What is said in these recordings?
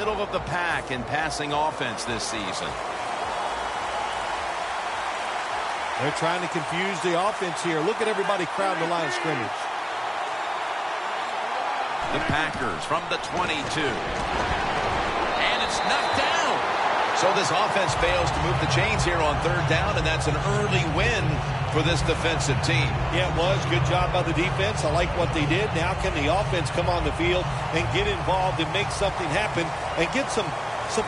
middle of the pack in passing offense this season. They're trying to confuse the offense here. Look at everybody crowding the line of scrimmage. The Packers from the 22. And it's knocked down. So this offense fails to move the chains here on third down, and that's an early win for this defensive team. Yeah, it was. Good job by the defense. I like what they did. Now can the offense come on the field and get involved and make something happen and get some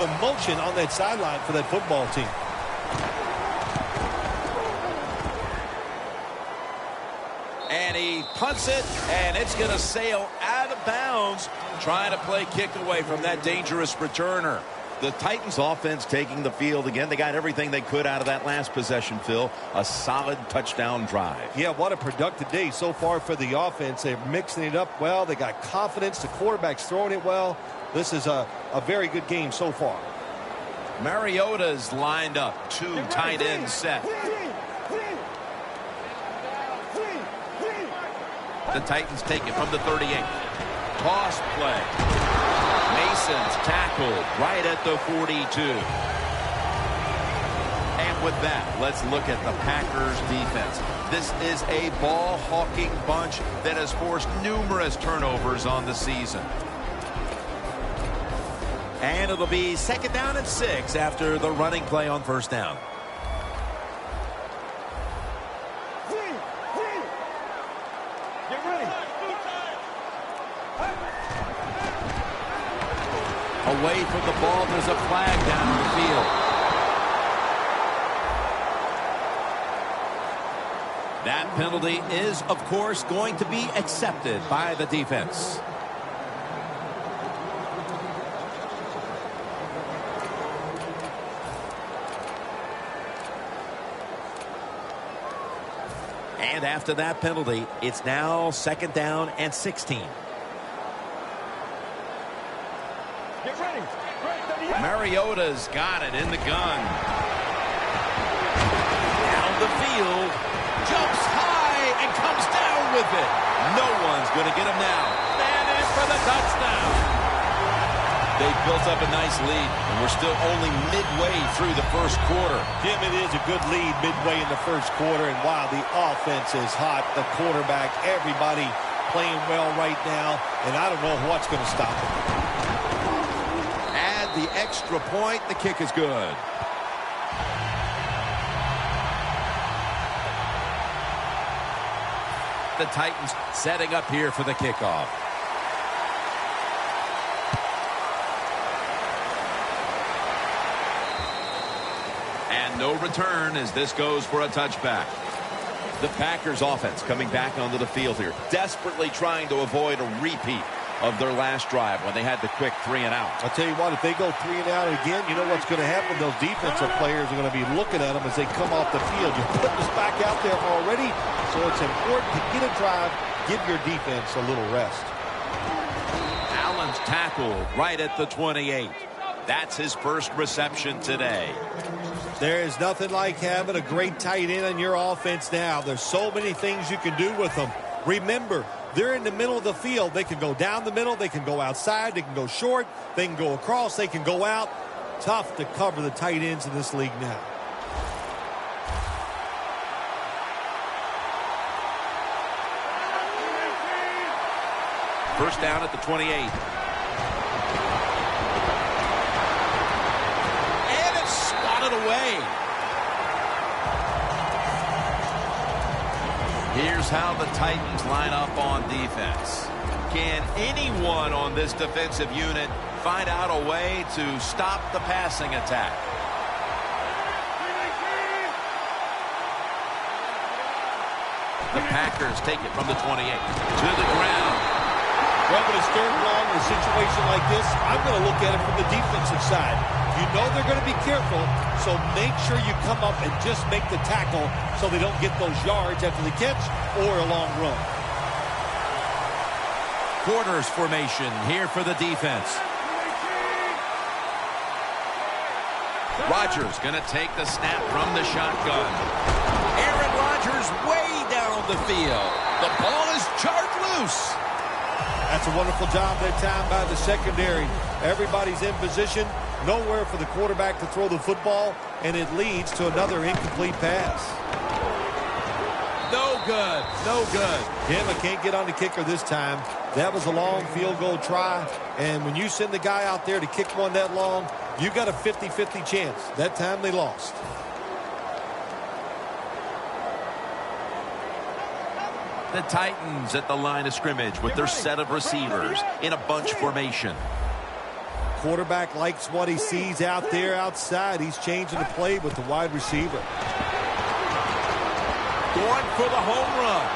emotion on that sideline for that football team. And he punts it, and it's going to sail out of bounds, trying to play kick away from that dangerous returner. The Titans offense taking the field again. They got everything they could out of that last possession, Phil. A solid touchdown drive. Yeah, what a productive day so far for the offense. They're mixing it up well. They got confidence. The quarterback's throwing it well. This is a very good game so far. Mariota's lined up. Two tight ends set. The Titans take it from the 38. Toss play. Mason's tackled right at the 42. And with that, let's look at the Packers defense. This is a ball-hawking bunch that has forced numerous turnovers on the season. And it'll be 2nd down and 6 after the running play on 1st down. Away from the ball, there's a flag down the field. That penalty is, of course, going to be accepted by the defense. And after that penalty, it's now 2nd down and 16. Mariota's got it in the gun. Down the field. Jumps high and comes down with it. No one's going to get him now. And in for the touchdown. They've built up a nice lead, and we're still only midway through the 1st quarter. Jim, it is a good lead midway in the 1st quarter, and while the offense is hot, the quarterback, everybody playing well right now, and I don't know what's going to stop them. The extra point, the kick is good. The Titans setting up here for the kickoff. And no return as this goes for a touchback. The Packers offense coming back onto the field here, desperately trying to avoid a repeat of their last drive when they had the quick 3 and out. I'll tell you what, if they go 3 and out again, you know what's going to happen? Those defensive players are going to be looking at them as they come off the field. You put this back out there already, so it's important to get a drive, give your defense a little rest. Allen's tackled right at the 28. That's his first reception today. There is nothing like having a great tight end on your offense now. There's so many things you can do with them. Remember, they're in the middle of the field. They can go down the middle. They can go outside. They can go short. They can go across. They can go out. Tough to cover the tight ends in this league now. First down at the 28. And it's swatted away. Here's how the Titans line up on defense. Can anyone on this defensive unit find out a way to stop the passing attack? The Packers take it from the 28 to the ground. Well, when it's 3rd and long in a situation like this, I'm going to look at it from the defensive side. You know they're going to be careful, so make sure you come up and just make the tackle so they don't get those yards after the catch or a long run. Quarters formation here for the defense. Rodgers going to take the snap from the shotgun. Aaron Rodgers way down the field. The ball is charged loose. That's a wonderful job that time by the secondary. Everybody's in position. Nowhere for the quarterback to throw the football, and it leads to another incomplete pass. No good. No good. Tim, I can't get on the kicker this time. That was a long field goal try, and when you send the guy out there to kick one that long, you got a 50-50 chance. That time they lost. The Titans at the line of scrimmage with their set of receivers in a bunch formation. Quarterback likes what he sees out there outside. He's changing the play with the wide receiver. Going for the home run.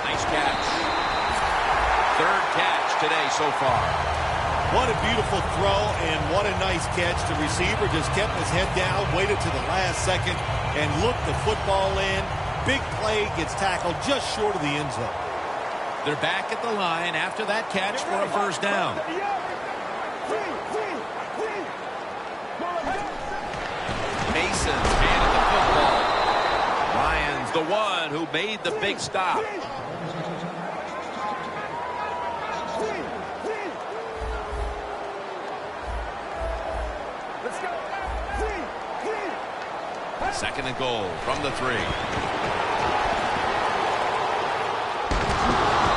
Nice catch. Third catch today so far. What a beautiful throw and what a nice catch. The receiver just kept his head down, waited to the last second, and looked the football in. Big play, gets tackled just short of the end zone. They're back at the line after that catch for a first down. Mason's handed the football. Ryan's the one who made the big stop. Second and goal from the 3.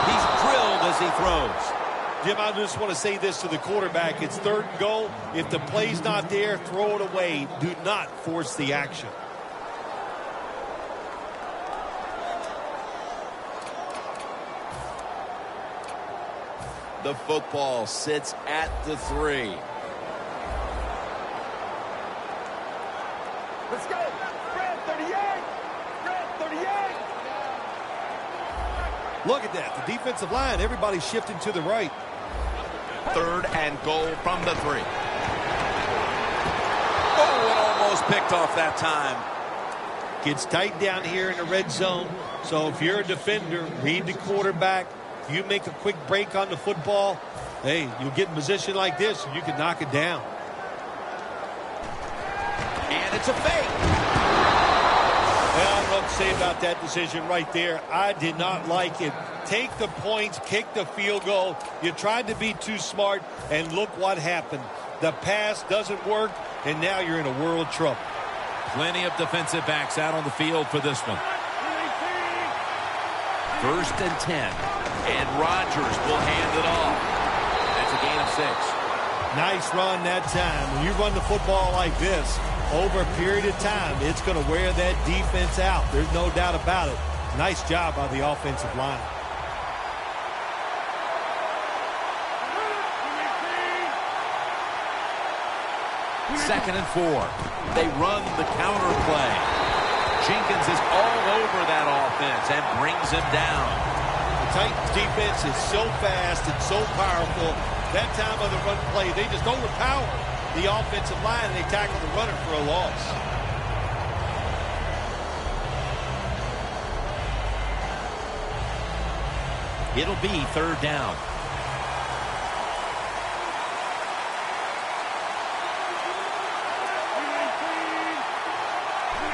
He's drilled as he throws. Jim, I just want to say this to the quarterback. It's third and goal. If the play's not there, throw it away. Do not force the action. The football sits at the 3. Let's go. Red 38. Red 38. Look at that. The defensive line, everybody's shifting to the right. Third and goal from the 3. Oh, it almost picked off that time. Gets tight down here in the red zone. So if you're a defender, read the quarterback. If you make a quick break on the football, hey, you'll get in position like this and you can knock it down. And it's a fake. Well, I don't know what to say about that decision right there. I did not like it. Take the points, kick the field goal. You tried to be too smart, and look what happened. The pass doesn't work, and now you're in a world of trouble. Plenty of defensive backs out on the field for this one. First and 10. And Rodgers will hand it off. That's a gain of 6. Nice run that time. When you run the football like this, over a period of time, it's going to wear that defense out. There's no doubt about it. Nice job by the offensive line. Second and 4. They run the counter play. Jenkins is all over that offense and brings him down. The Titans defense is so fast and so powerful. That time of the run play, they just overpower the offensive line and they tackle the runner for a loss. It'll be third down.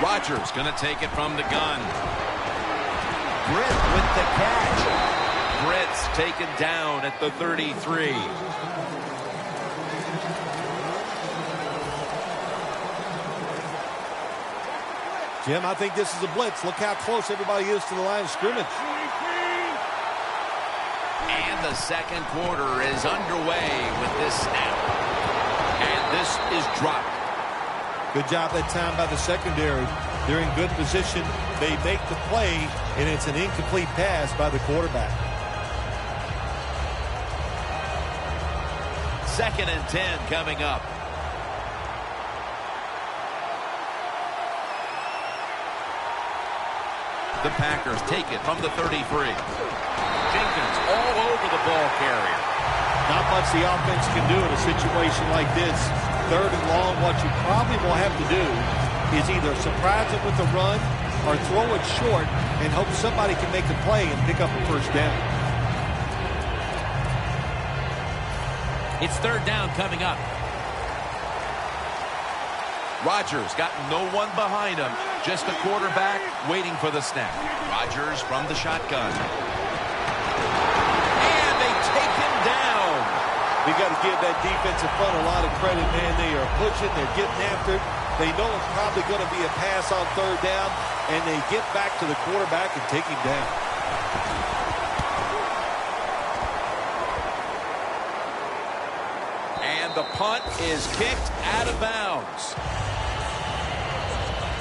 Rodgers going to take it from the gun. Britt with the catch. Britt's taken down at the 33. Jim, I think this is a blitz. Look how close everybody is to the line of scrimmage. And the second quarter is underway with this snap. And this is dropped. Good job that time by the secondary. They're in good position. They make the play, and it's an incomplete pass by the quarterback. Second and 10 coming up. The Packers take it from the 33. Jenkins all over the ball carrier. Not much the offense can do in a situation like this. Third and long, what you probably will have to do is either surprise it with a run or throw it short and hope somebody can make a play and pick up a first down. It's third down coming up. Rodgers got no one behind him. Just the quarterback waiting for the snap. Rodgers from the shotgun. You got to give that defensive front a lot of credit, man. They are pushing. They're getting after it. They know it's probably going to be a pass on third down, and they get back to the quarterback and take him down. And the punt is kicked out of bounds.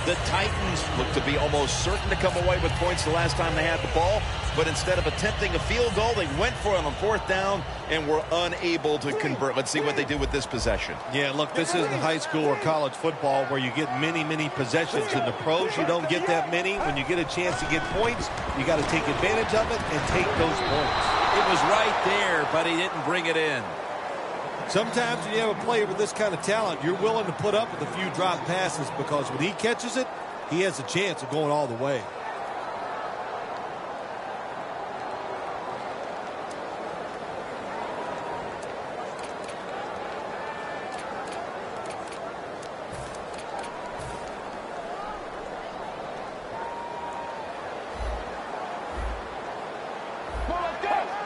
The Titans look to be almost certain to come away with points the last time they had the ball, but instead of attempting a field goal, they went for it on fourth down and were unable to convert. Let's see what they do with this possession. Yeah, look, this isn't high school or college football where you get many, many possessions. In the pros, you don't get that many. When you get a chance to get points, you got to take advantage of it and take those points. It was right there, but he didn't bring it in. Sometimes when you have a player with this kind of talent, you're willing to put up with a few drop passes because when he catches it, he has a chance of going all the way.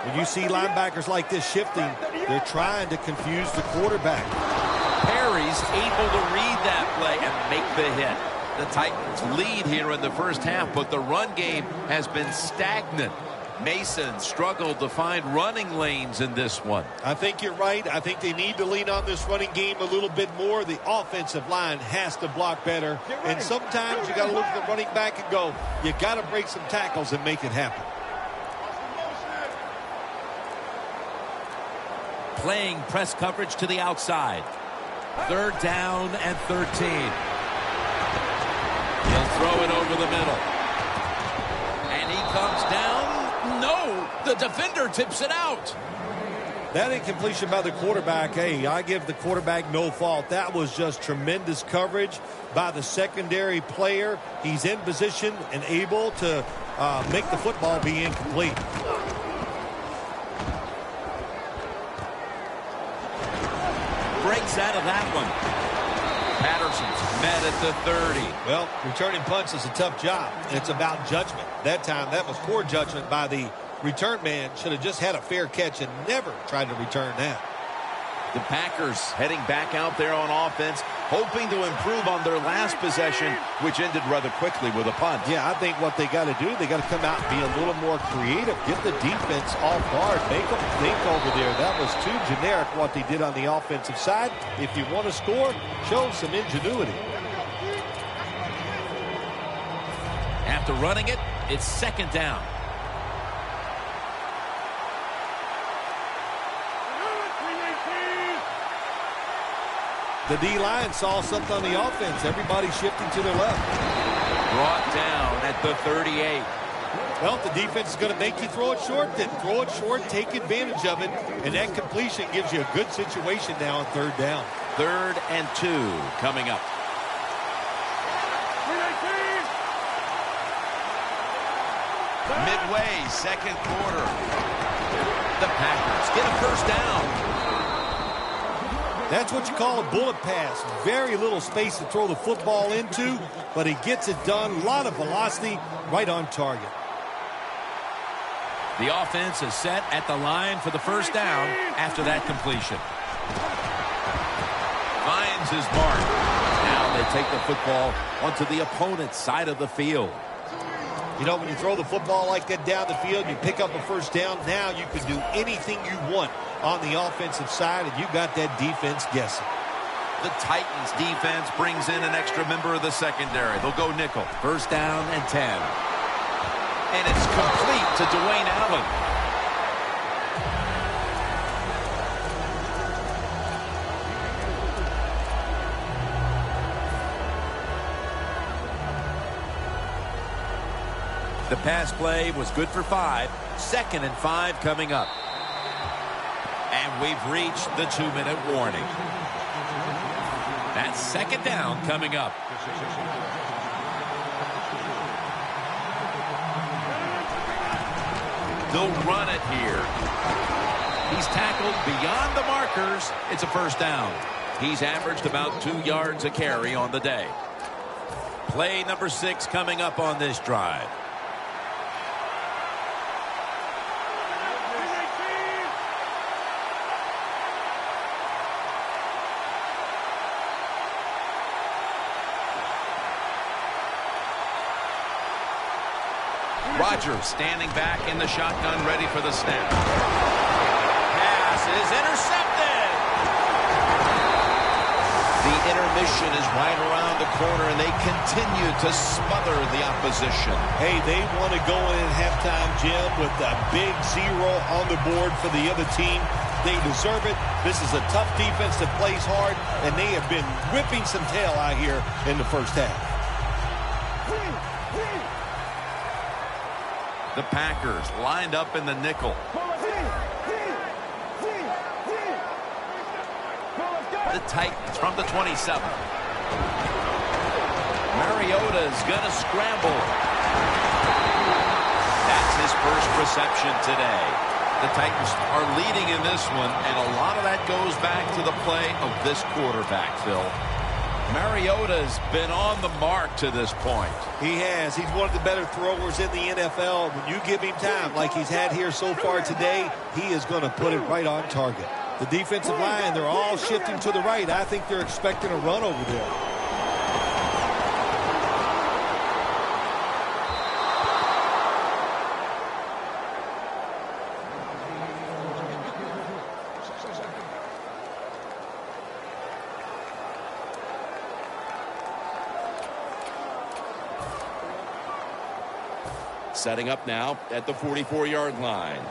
When you see linebackers like this shifting, they're trying to confuse the quarterback. Perry's able to read that play and make the hit. The Titans lead here in the first half, but the run game has been stagnant. Mason struggled to find running lanes in this one. I think you're right. I think they need to lean on this running game a little bit more. The offensive line has to block better. And sometimes you got to look at the running back and go, you got to break some tackles and make it happen. Playing press coverage to the outside. Third down and 13. He'll throw it over the middle. And he comes down. No, the defender tips it out. That incompletion by the quarterback, hey, I give the quarterback no fault. That was just tremendous coverage by the secondary player. He's in position and able to make the football be incomplete. Breaks out of that one. Patterson's met at the 30. Well, returning punts is a tough job. It's about judgment. That time, that was poor judgment by the return man. Should have just had a fair catch and never tried to return that. The Packers heading back out there on offense, hoping to improve on their last possession, which ended rather quickly with a punt. Yeah, I think what they got to do, they got to come out and be a little more creative. Get the defense off guard. Make them think over there. That was too generic what they did on the offensive side. If you want to score, show some ingenuity. After running it, it's second down. The D-line saw something on the offense. Everybody shifting to their left. Brought down at the 38. Well, if the defense is going to make you throw it short, then throw it short, take advantage of it, and that completion gives you a good situation now on third down. 3rd and 2 coming up. Midway, second quarter. The Packers get a first down. That's what you call a bullet pass. Very little space to throw the football into, but he gets it done. A lot of velocity, right on target. The offense is set at the line for the first down after that completion. Finds his mark. Now they take the football onto the opponent's side of the field. You know, when you throw the football like that down the field, you pick up a first down. Now you can do anything you want on the offensive side, and you got that defense guessing. The Titans defense brings in an extra member of the secondary. They'll go nickel. First down and 10. And it's complete to Dwayne Allen. The pass play was good for 5. 2nd and 5 coming up. And we've reached the 2-minute warning. That's second down coming up. They'll run it here. He's tackled beyond the markers. It's a first down. He's averaged about 2 yards a carry on the day. Play number 6 coming up on this drive. Rodgers standing back in the shotgun, ready for the snap. Pass is intercepted. The intermission is right around the corner, and they continue to smother the opposition. Hey, they want to go in at halftime, Jim, with a big 0 on the board for the other team. They deserve it. This is a tough defense that plays hard, and they have been whipping some tail out here in the first half. The Packers lined up in the nickel. The Titans from the 27. Mariota's going to scramble. That's his first reception today. The Titans are leading in this one, and a lot of that goes back to the play of this quarterback, Phil. Mariota's been on the mark to this point. He has. He's one of the better throwers in the NFL. When you give him time like he's had here so far today, he is going to put it right on target. The defensive line, they're all shifting to the right. I think they're expecting a run over there. Setting up now at the 44-yard line.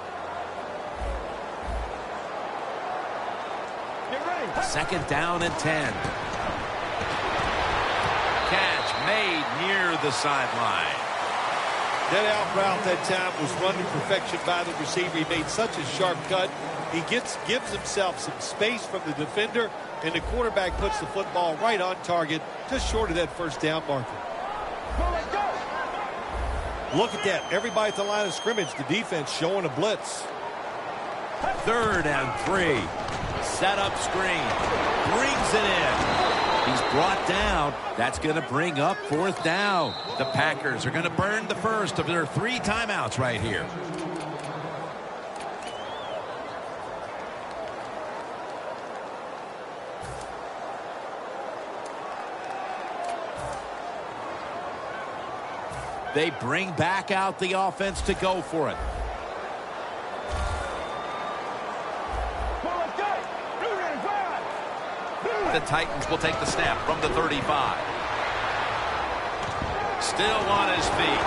Second down and 10. Catch made near the sideline. That out route that time was run to perfection by the receiver. He made such a sharp cut. He gives himself some space from the defender, and the quarterback puts the football right on target, just short of that first down marker. Look at that. Everybody at the line of scrimmage, the defense showing a blitz. 3rd and 3. Set up screen. Brings it in. He's brought down. That's going to bring up 4th down. The Packers are going to burn the first of their 3 timeouts right here. They bring back out the offense to go for it. The Titans will take the snap from the 35. Still on his feet.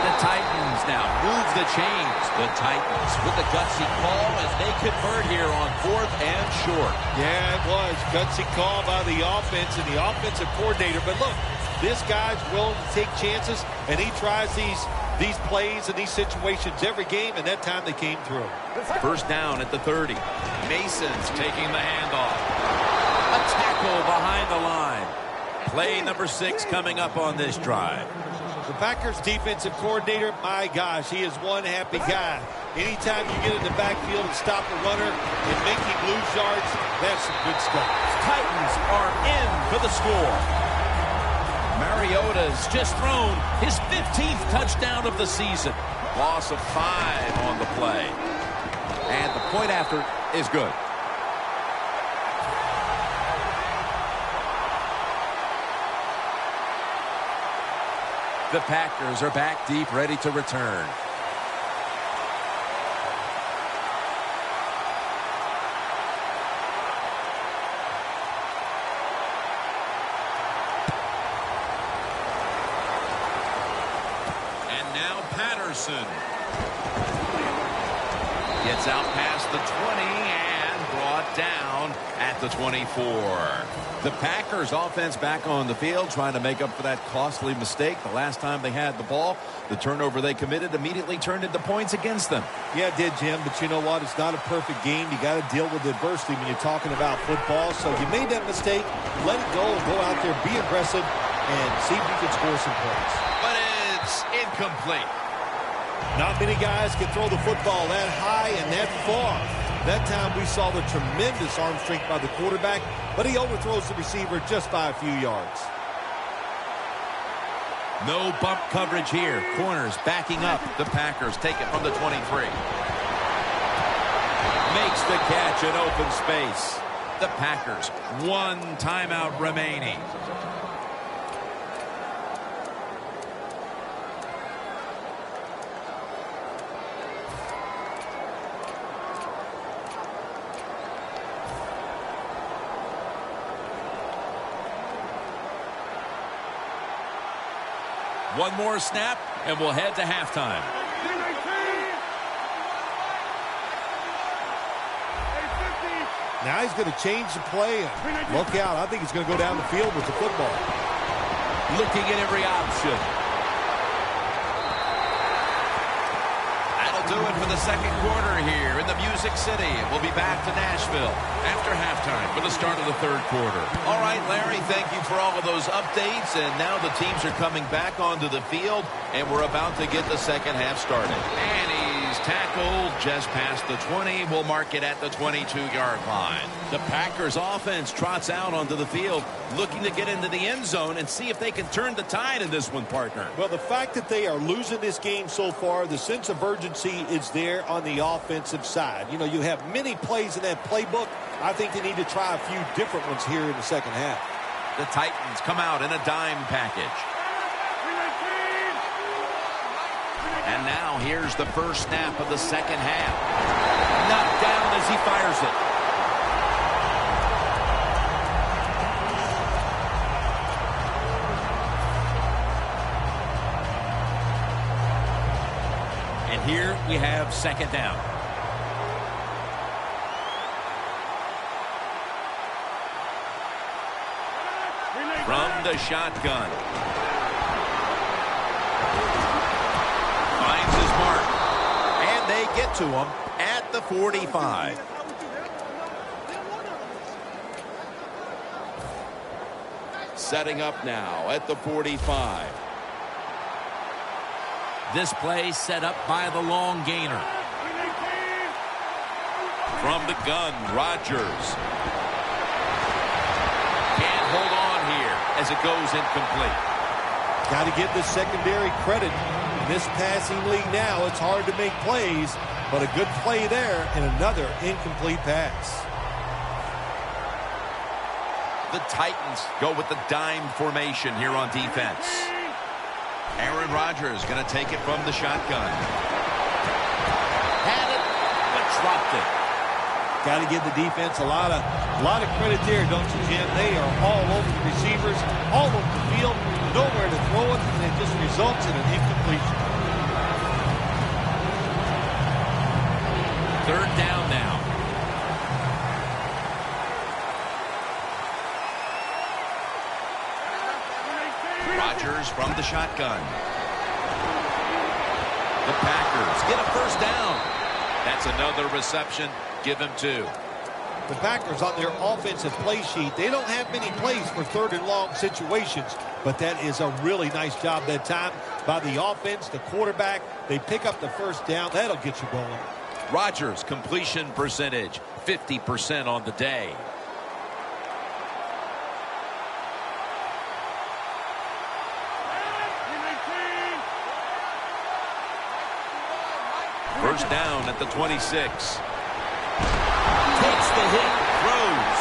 The Titans now move the chains. The Titans with the gutsy call as they convert here on 4th and short. Yeah, it was. Gutsy call by the offense and the offensive coordinator. But look, this guy's willing to take chances, and he tries these plays and these situations every game, and that time they came through. First down at the 30. Mason's taking the handoff. A tackle behind the line. Play number 6 coming up on this drive. The Packers defensive coordinator, my gosh, he is one happy guy. Anytime you get in the backfield and stop a runner and make him lose yards, that's some good stuff. Titans are in for the score. Mariota's just thrown his 15th touchdown of the season. Loss of 5 on the play. And the point after is good. The Packers are back deep, ready to return. And now Patterson gets out past the 20 and brought down at the 24. The Packers offense back on the field trying to make up for that costly mistake. The last time they had the ball, the turnover they committed immediately turned into points against them. Yeah, it did, Jim, but you know what? It's not a perfect game. You got to deal with adversity when you're talking about football. So you made that mistake, let it go out there, be aggressive, and see if you can score some points. But it's incomplete. Not many guys can throw the football that high and that far. That time we saw the tremendous arm strength by the quarterback, but he overthrows the receiver just by a few yards. No bump coverage here. Corners backing up. The Packers take it from the 23. Makes the catch in open space. The Packers, 1 timeout remaining. One more snap, and we'll head to halftime. Now he's going to change the play. And look out. I think he's going to go down the field with the football. Looking at every option. That'll do it for the second quarter here in the Music City. We'll be back to Nashville after halftime for the start of the third quarter. All right, Larry, thank you for all of those updates. And now the teams are coming back onto the field, and we're about to get the second half started. And he's tackled just past the 20. We'll mark it at the 22-yard line. The Packers offense trots out onto the field, looking to get into the end zone and see if they can turn the tide in this one, partner. Well, the fact that they are losing this game so far, the sense of urgency is there on the offensive side. You know, you have many plays in that playbook. I think they need to try a few different ones here in the second half. The Titans come out in a dime package. And now here's the first snap of the second half. Knocked down as he fires it. And here we have second down. From the shotgun. Finds his mark. And they get to him at the 45. Setting up now at the 45. This play set up by the long gainer. From the gun, Rodgers. Can't hold on here as it goes incomplete. Got to give the secondary credit. In this passing league now, it's hard to make plays, but a good play there and another incomplete pass. The Titans go with the dime formation here on defense. Aaron Rodgers going to take it from the shotgun. Had it, but dropped it. Got to give the defense a lot of credit there, don't you, Jim? They are all over the receivers, all over the field, nowhere to throw it, and it just results in an incompletion. Third down now. Rodgers from the shotgun. The Packers get a first down. That's another reception. Give him 2. The Packers on their offensive play sheet, they don't have many plays for third and long situations, but that is a really nice job that time by the offense, the quarterback. They pick up the first down. That'll get you going. Rodgers completion percentage 50% on the day. First down at the 26. Takes the hit, throws.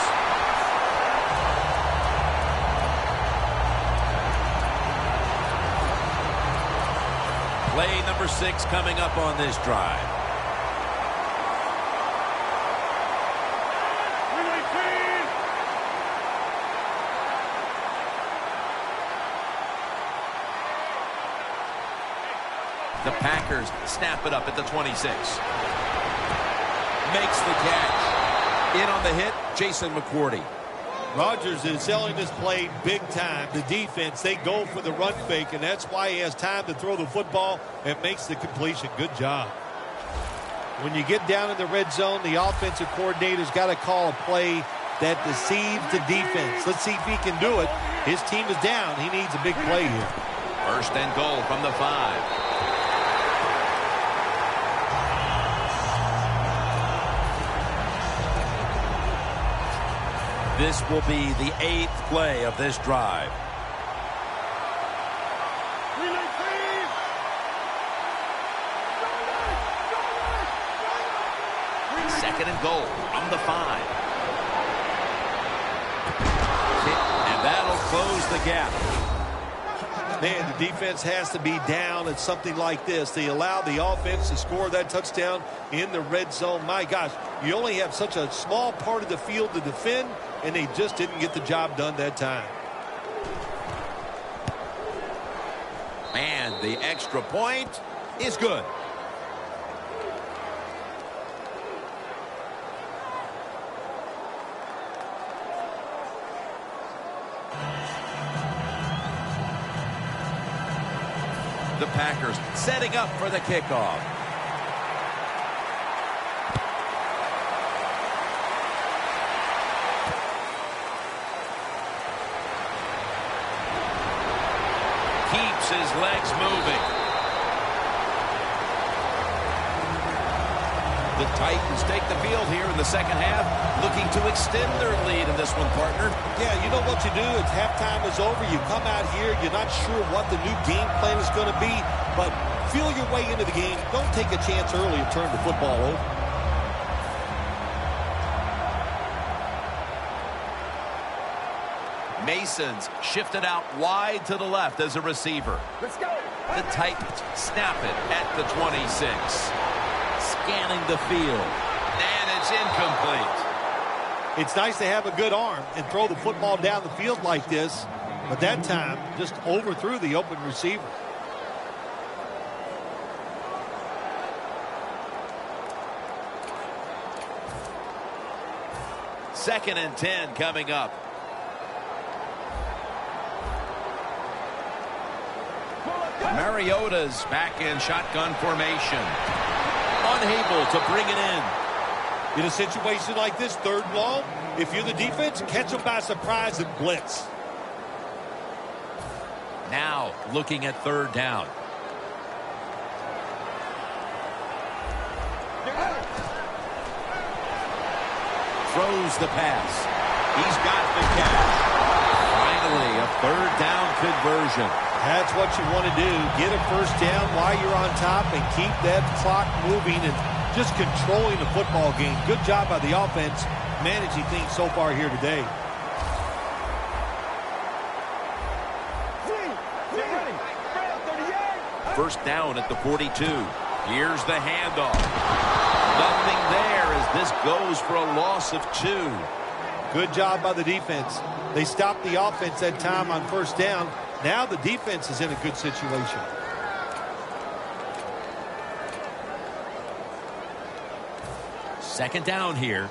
Play number 6 coming up on this drive. The Packers snap it up at the 26. Makes the catch. In on the hit, Jason McCourty. Rodgers is selling this play big time. The defense, they go for the run fake, and that's why he has time to throw the football and makes the completion. Good job. When you get down in the red zone, the offensive coordinator's got to call a play that deceives the defense. Let's see if he can do it. His team is down. He needs a big play here. First and goal from the 5. This will be the 8th play of this drive. Second and goal from the 5. And that'll close the gap. Man, the defense has to be down at something like this. They allow the offense to score that touchdown in the red zone. My gosh, you only have such a small part of the field to defend, and they just didn't get the job done that time. And The extra point is good. The Packers setting up for the kickoff. Keeps his legs moving. The Titans take the field here in the second half, looking to extend their lead in this one, partner. Yeah, you know what you do? It's halftime is over. You come out here. You're not sure what the new game plan is going to be, but feel your way into the game. Don't take a chance early and turn the football over. Mason's shifted out wide to the left as a receiver. Let's go. The Titans snap it at the 26. Scanning the field. And it's incomplete. It's nice to have a good arm and throw the football down the field like this, but that time just overthrew the open receiver. Second and 10 coming up. Mariota's back in shotgun formation. Unable to bring it in. In a situation like this, third and long, if you're the defense, catch them by surprise and blitz. Now looking at third down. Throws the pass. He's got the catch. Finally, a third down conversion. That's what you want to do. Get a first down while you're on top and keep that clock moving and just controlling the football game. Good job by the offense managing things so far here today. First down at the 42. Here's the handoff. Nothing there as this goes for a loss of 2. Good job by the defense. They stopped the offense that time on first down. Now the defense is in a good situation. Second down here.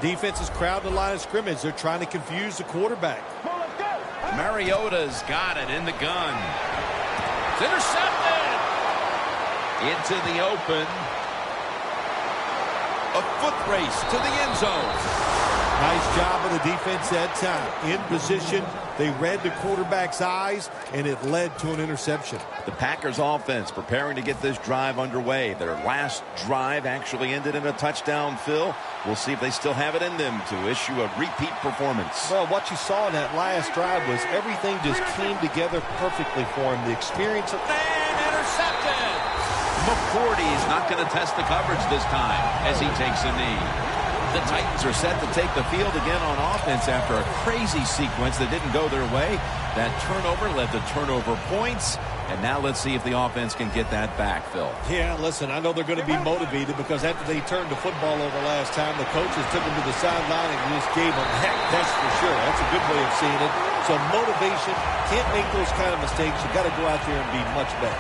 Defense is crowding the line of scrimmage. They're trying to confuse the quarterback. Mariota's got it in the gun. It's intercepted. Into the open. A foot race to the end zone. Nice job of the defense that time. In position, they read the quarterback's eyes, and it led to an interception. The Packers offense preparing to get this drive underway. Their last drive actually ended in a touchdown, Phil. We'll see if they still have it in them to issue a repeat performance. Well, what you saw in that last drive was everything just came together perfectly for him. The experience of... And intercepted! McCourty is not going to test the coverage this time as he takes a knee. The Titans are set to take the field again on offense after a crazy sequence that didn't go their way. That turnover led to turnover points. And now let's see if the offense can get that back, Phil. Yeah, listen, I know they're going to be motivated because after they turned the football over last time, the coaches took them to the sideline and just gave them heck, that's for sure. That's a good way of seeing it. So motivation, can't make those kind of mistakes. You got to go out there and be much better.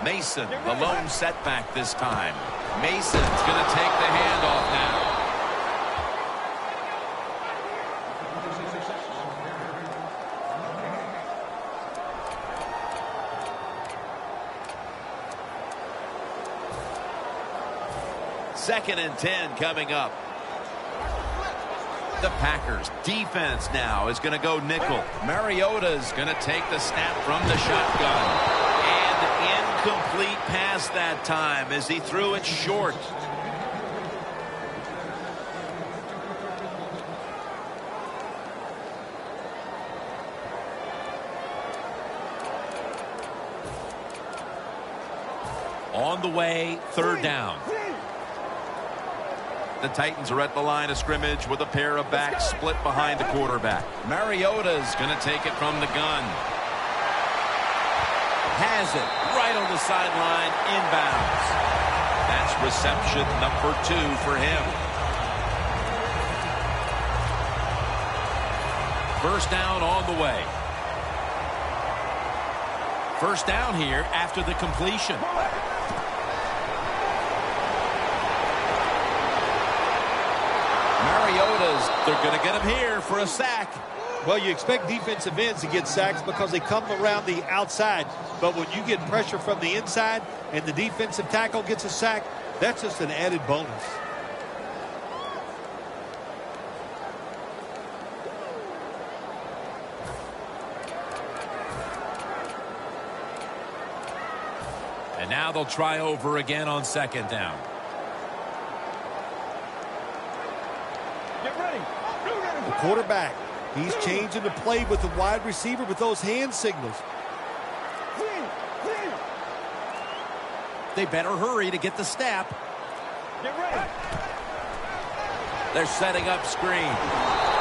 Mason, the lone setback this time. Mason's going to take the handoff now. Second and 10 coming up. The Packers defense now is going to go nickel. Mariota's going to take the snap from the shotgun. Incomplete pass that time as he threw it short. On the way, third down. The Titans are at the line of scrimmage with a pair of backs split behind the quarterback. Mariota's going to take it from the gun. Has it right on the sideline, inbounds. That's reception number 2 for him. First down on the way. First down here after the completion. Mariota's, they're going to get him here for a sack. Well, you expect defensive ends to get sacks because they come around the outside. But when you get pressure from the inside and the defensive tackle gets a sack, that's just an added bonus. And now they'll try over again on second down. Get ready. The quarterback, he's changing the play with the wide receiver with those hand signals. They better hurry to get the snap. Get ready. They're setting up screen.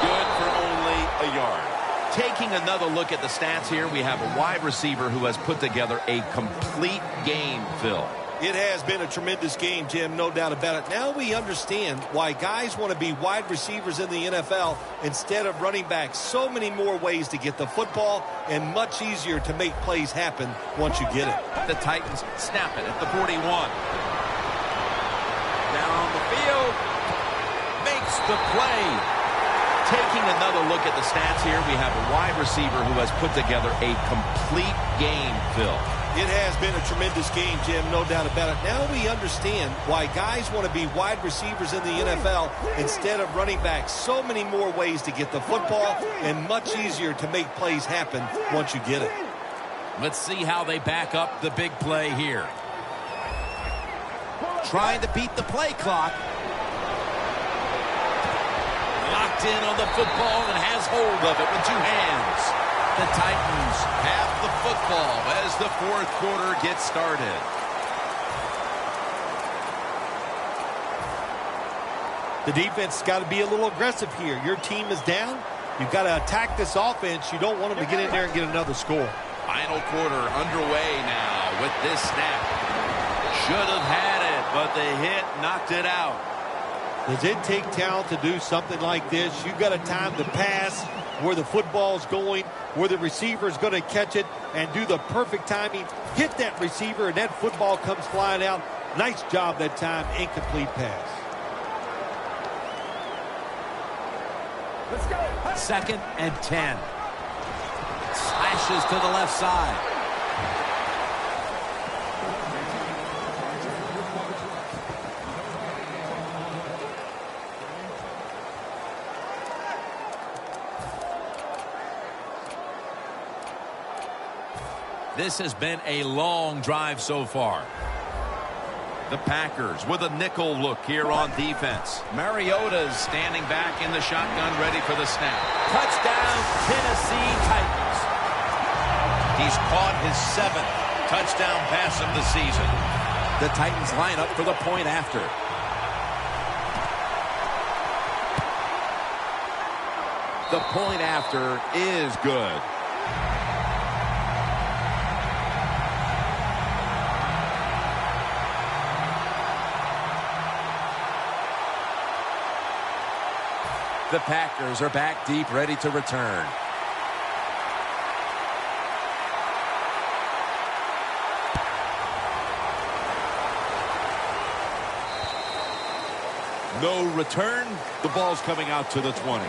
Good for only a yard. Taking another look at the stats here, we have a wide receiver who has put together a complete game, Phil. It has been a tremendous game, Jim, no doubt about it. Now we understand why guys want to be wide receivers in the NFL instead of running backs. So many more ways to get the football and much easier to make plays happen once you get it. The Titans snap it at the 41. Down the field. Makes the play. Taking another look at the stats here, we have a wide receiver who has put together a complete game, Phil. It has been a tremendous game, Jim, no doubt about it. Now we understand why guys want to be wide receivers in the NFL instead of running backs. So many more ways to get the football and much easier to make plays happen once you get it. Let's see how they back up the big play here. Trying to beat the play clock. Locked in on the football and has hold of it with 2 hands. The Titans have the football as the fourth quarter gets started. The defense has got to be a little aggressive here. Your team is down. You've got to attack this offense. You don't want them to get in there and get another score. Final quarter underway now with this snap. Should have had it, but the hit knocked it out. Does it take talent to do something like this? You've got a time to pass where the football's going, where the receiver's going to catch it and do the perfect timing. Hit that receiver and that football comes flying out. Nice job that time. Incomplete pass. Let's go. Second and 10. Slashes to the left side. This has been a long drive so far. The Packers with a nickel look here on defense. Mariota's standing back in the shotgun ready for the snap. Touchdown, Tennessee Titans. He's caught his 7th touchdown pass of the season. The Titans line up for the point after. The point after is good. The Packers are back deep, ready to return. No return. The ball's coming out to the 20.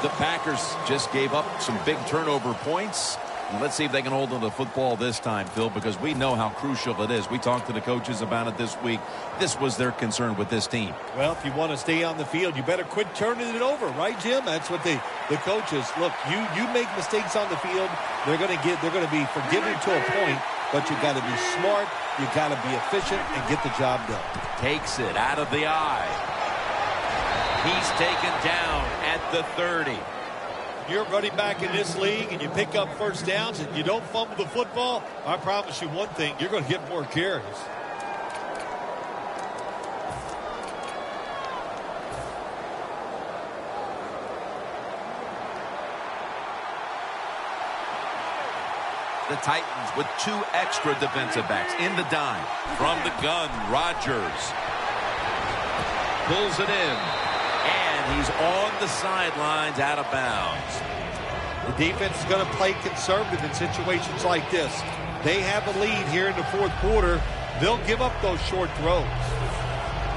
The Packers just gave up some big turnover points. And let's see if they can hold on to the football this time, Phil, because we know how crucial it is. We talked to the coaches about it this week. This was their concern with this team. Well, if you want to stay on the field, you better quit turning it over, right, Jim? That's what the coaches look. You make mistakes on the field, they're going to be forgiving to a point, but you got to be smart, you got to be efficient, and get the job done. Takes it out of the eye. He's taken down at the 30. You're running back in this league and you pick up first downs and you don't fumble the football, I promise you one thing, you're going to get more carries. The The Titans with 2 extra defensive backs in the dime. From the gun, Rodgers pulls it in. And he's on the sidelines out of bounds. The defense is going to play conservative in situations like this. They have a lead here in the fourth quarter. They'll give up those short throws.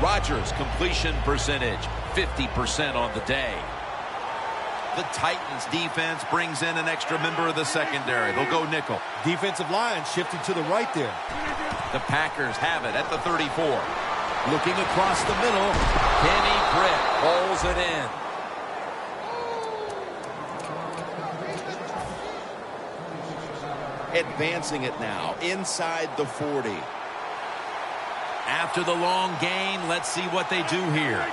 Rodgers completion percentage, 50% on the day. The Titans defense brings in an extra member of the secondary. They'll go nickel. Defensive line shifting to the right there. The Packers have it at the 34. Looking across the middle, Kenny Britt holds it in. Advancing it now inside the 40. After the long gain, let's see what they do here.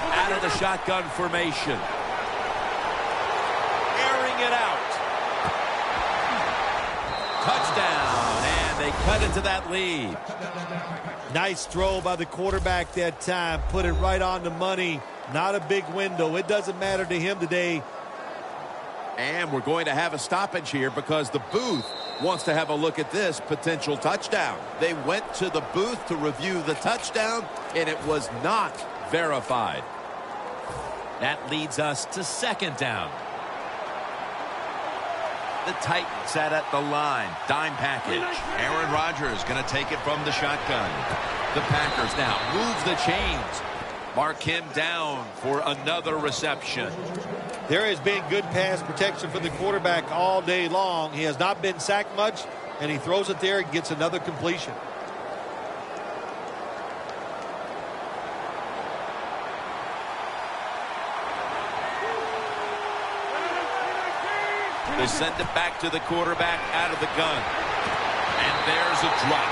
Out of the shotgun formation. Airing it out. Touchdown, and they cut into that lead. Nice throw by the quarterback that time. Put it right on the money. Not a big window. It doesn't matter to him today. And we're going to have a stoppage here because the booth wants to have a look at this potential touchdown. They went to the booth to review the touchdown, and it was not verified. That leads us to second down. The Titans sat at the line. Dime package. Aaron Rodgers going to take it from the shotgun. The Packers now move the chains. Mark him down for another reception. There has been good pass protection for the quarterback all day long. He has not been sacked much, and he throws it there and gets another completion. They send it back to the quarterback out of the gun. And there's a drop.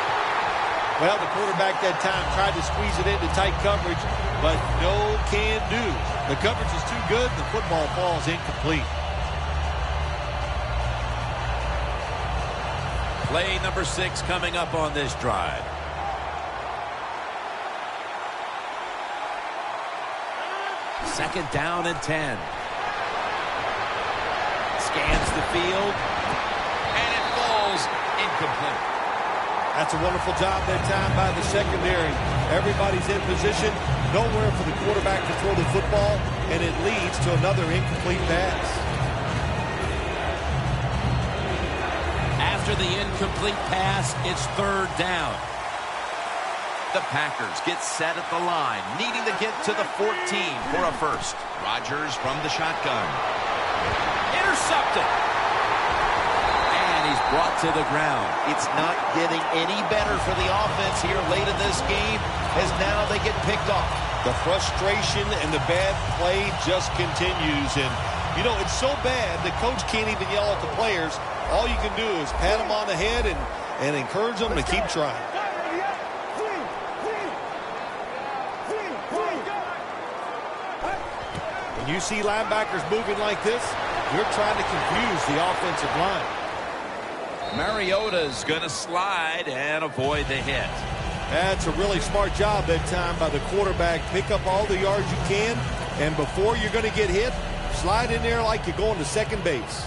Well, the quarterback that time tried to squeeze it into tight coverage, but no can do. The coverage is too good, and the football falls incomplete. Play number 6 coming up on this drive. Second down and 10. Scans the field, and it falls incomplete. That's a wonderful job that time by the secondary. Everybody's in position, nowhere for the quarterback to throw the football, and it leads to another incomplete pass. After the incomplete pass, it's third down. The Packers get set at the line, needing to get to the 14 for a first. Rodgers from the shotgun. Intercepted. And he's brought to the ground. It's not getting any better for the offense here late in this game, as now they get picked off. The frustration and the bad play just continues. And, you know, it's so bad the coach can't even yell at the players. All you can do is pat them on the head and encourage them to keep trying. When you see linebackers moving like this, you're trying to confuse the offensive line. Mariota's going to slide and avoid the hit. That's a really smart job that time by the quarterback. Pick up all the yards you can, and before you're going to get hit, slide in there like you're going to second base.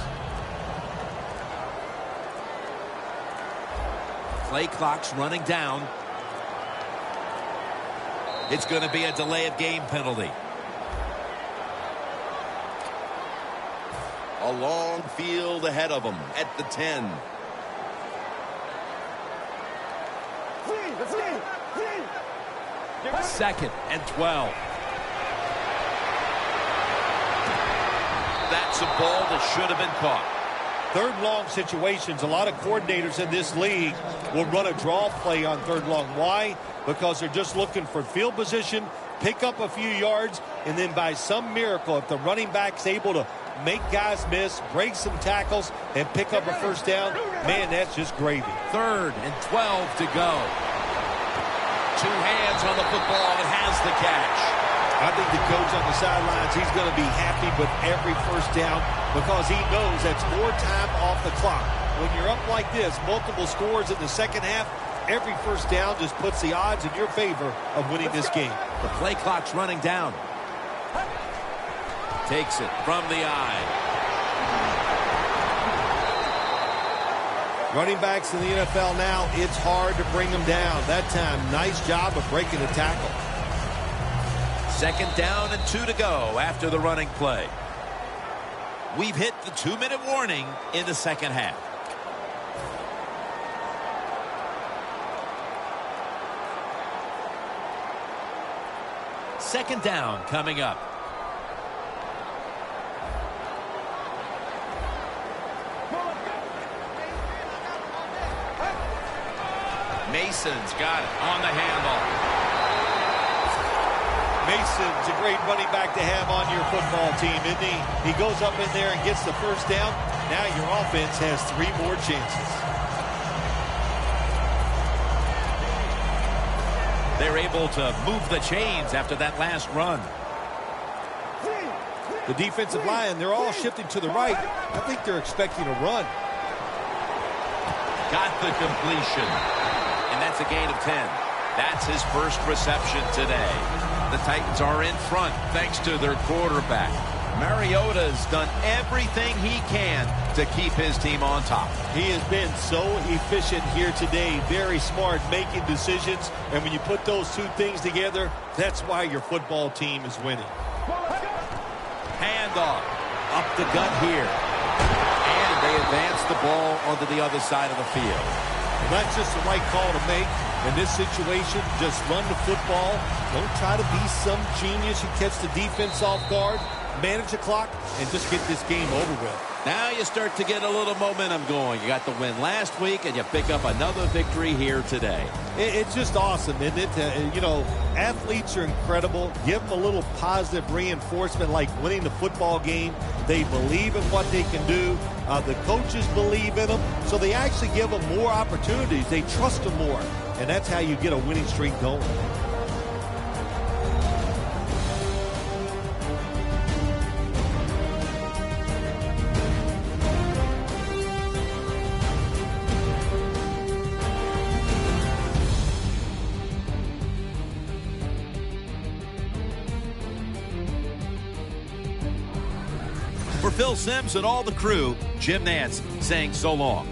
Play clock's running down. It's going to be a delay of game penalty. A long field ahead of them at the 10. Second and 12. That's a ball that should have been caught. Third long situations, a lot of coordinators in this league will run a draw play on third long. Why? Because they're just looking for field position, pick up a few yards, and then by some miracle, if the running back's able to make guys miss, break some tackles, and pick up a first down, man, that's just gravy. Third and 12 to go. Two hands on the football and has the catch. I think the coach on the sidelines, he's going to be happy with every first down because he knows that's more time off the clock. When you're up like this, multiple scores in the second half, every first down just puts the odds in your favor of winning this game. The play clock's running down. Takes it from the eye. Running backs in the NFL now, it's hard to bring them down. That time, nice job of breaking the tackle. 2nd down and 2 to go after the running play. We've hit the 2-minute warning in the second half. Second down coming up. Mason's got it on the handle. Mason's a great running back to have on your football team, isn't he? He goes up in there and gets the first down. Now your offense has 3 more chances. They're able to move the chains after that last run. The defensive line, they're all shifting to the right. I think they're expecting a run. Got the completion. And that's a gain of 10. That's his first reception today. The Titans are in front thanks to their quarterback. Mariota's done everything he can to keep his team on top. He has been so efficient here today. Very smart, making decisions. And when you put those two things together, that's why your football team is winning. Handoff. Up the gut here. And they advance the ball onto the other side of the field. Well, that's just the right call to make. In this situation, just run the football. Don't try to be some genius and catch the defense off guard. Manage the clock and just get this game over with. Now you start to get a little momentum going. You got the win last week, and you pick up another victory here today. It's just awesome, isn't it? You know, athletes are incredible. Give them a little positive reinforcement like winning the football game. They believe in what they can do. The coaches believe in them, so they actually give them more opportunities. They trust them more, and that's how you get a winning streak going. For Phil Simms and all the crew, Jim Nantz saying so long.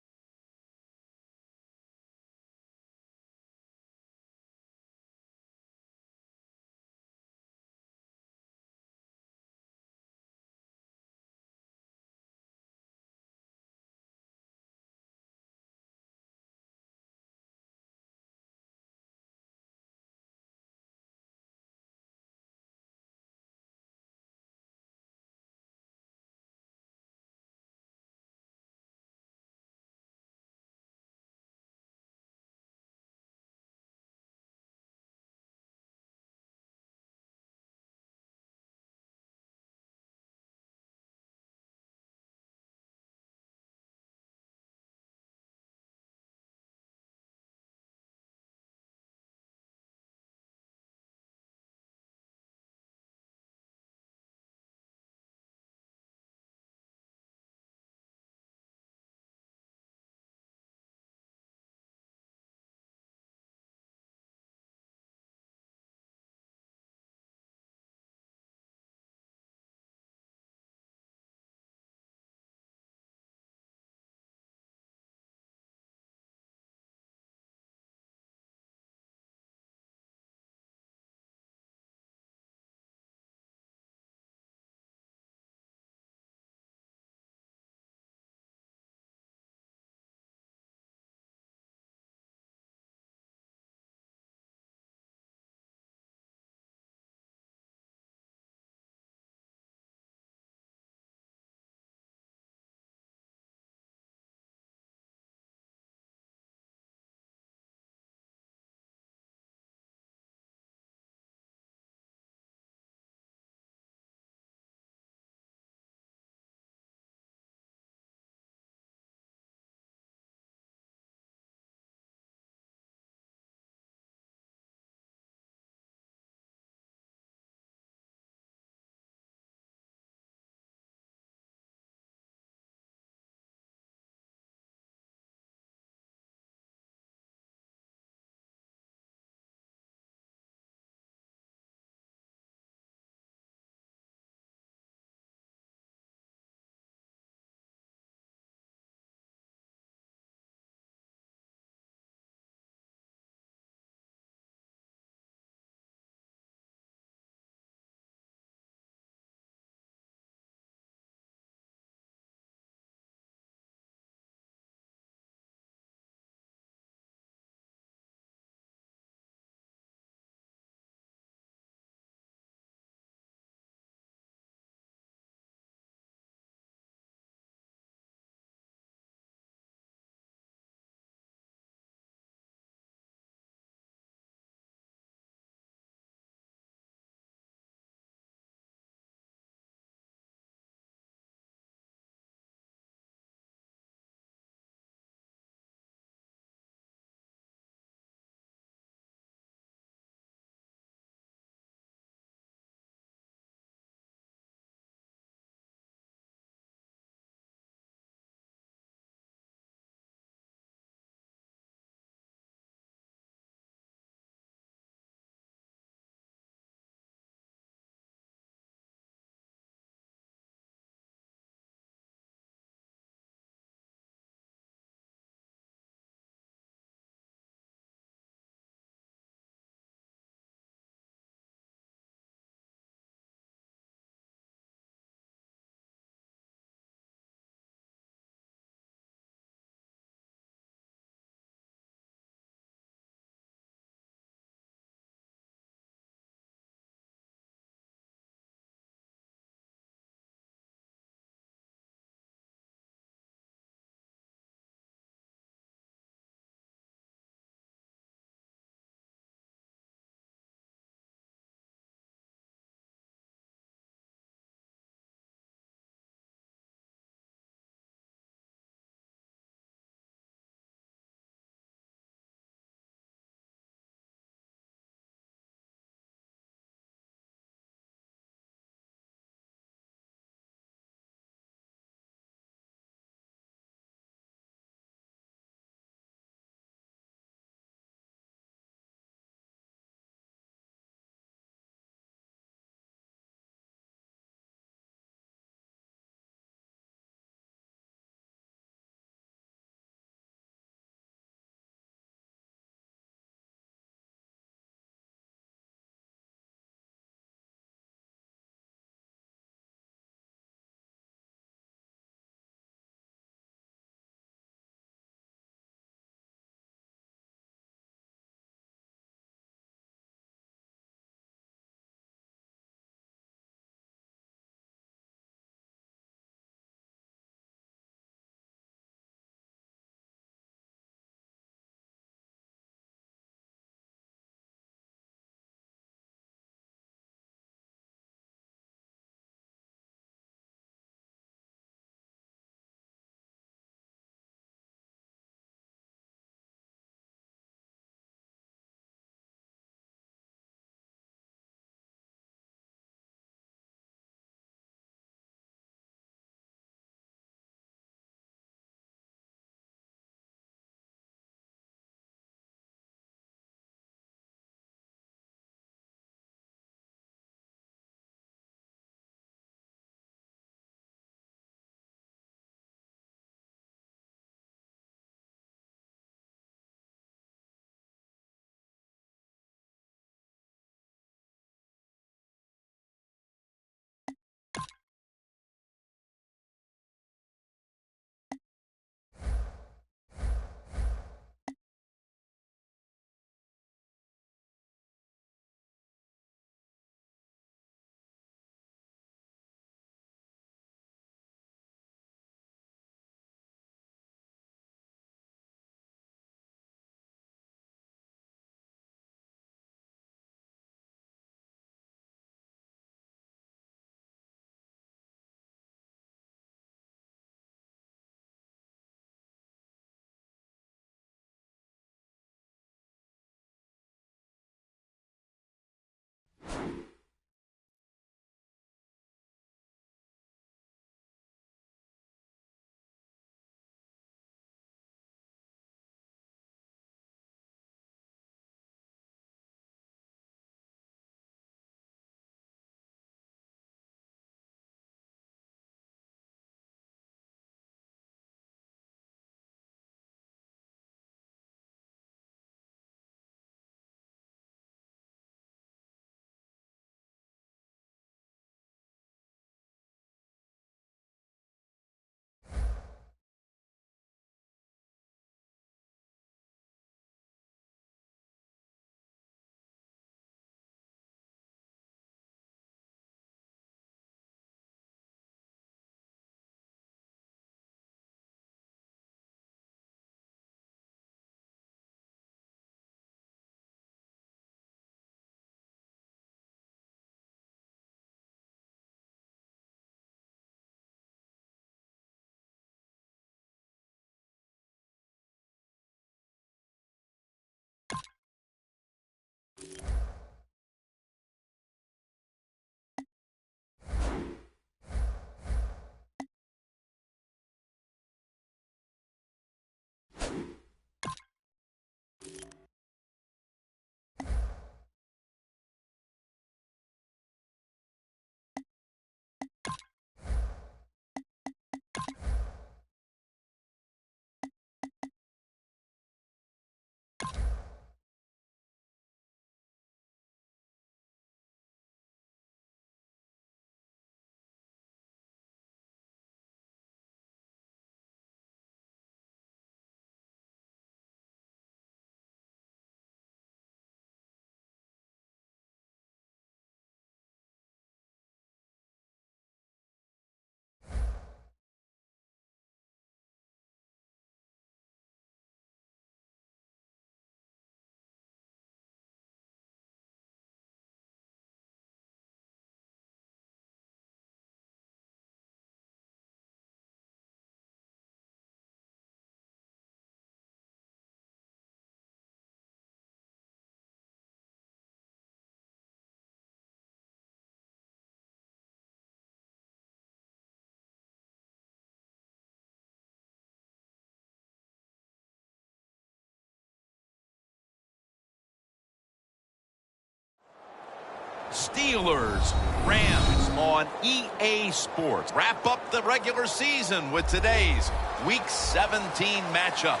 Steelers, Rams on EA Sports. Wrap up the regular season with today's Week 17 matchup.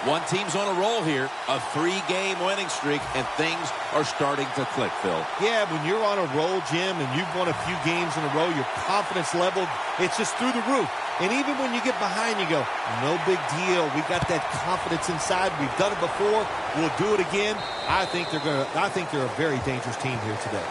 One team's on a roll here, a 3-game winning streak, and things are starting to click, Phil. Yeah, when you're on a roll, Jim, and you've won a few games in a row, your confidence level, it's just through the roof. And even when you get behind, you go, no big deal. We got that confidence inside. We've done it before. We'll do it again. I think they're a very dangerous team here today.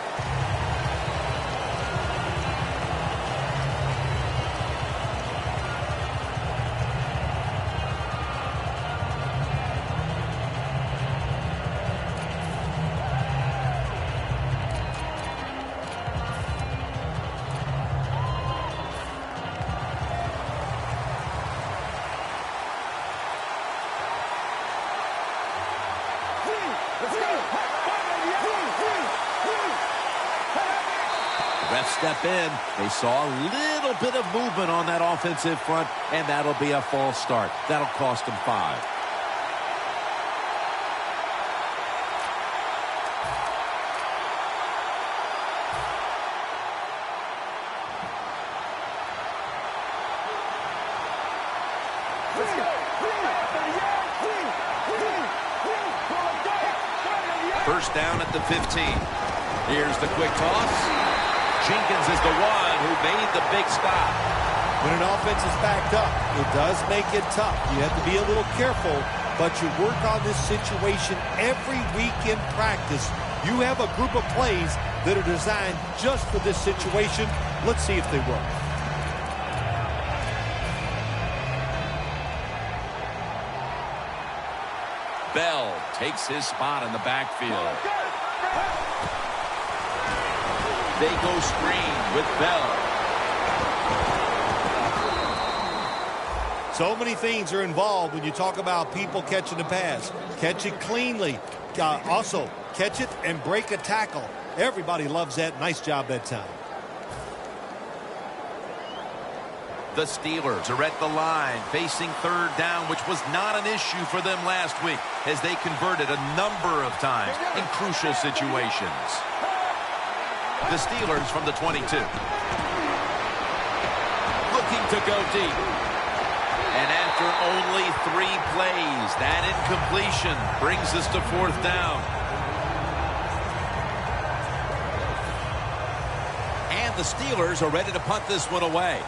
Refs step in. They saw a little bit of movement on that offensive front, and that'll be a false start. That'll cost them 5. First down at the 15. Here's the quick toss. Jenkins is the one who made the big stop. When an offense is backed up, it does make it tough. You have to be a little careful, but you work on this situation every week in practice. You have a group of plays that are designed just for this situation. Let's see if they work. Bell takes his spot in the backfield. They go screen with Bell. So many things are involved when you talk about people catching the pass. Catch it cleanly. Also, catch it and break a tackle. Everybody loves that. Nice job that time. The Steelers are at the line facing third down, which was not an issue for them last week as they converted a number of times in crucial situations. The Steelers from the 22. Looking to go deep. And after only 3 plays, that incompletion brings us to 4th down. And the Steelers are ready to punt this one away.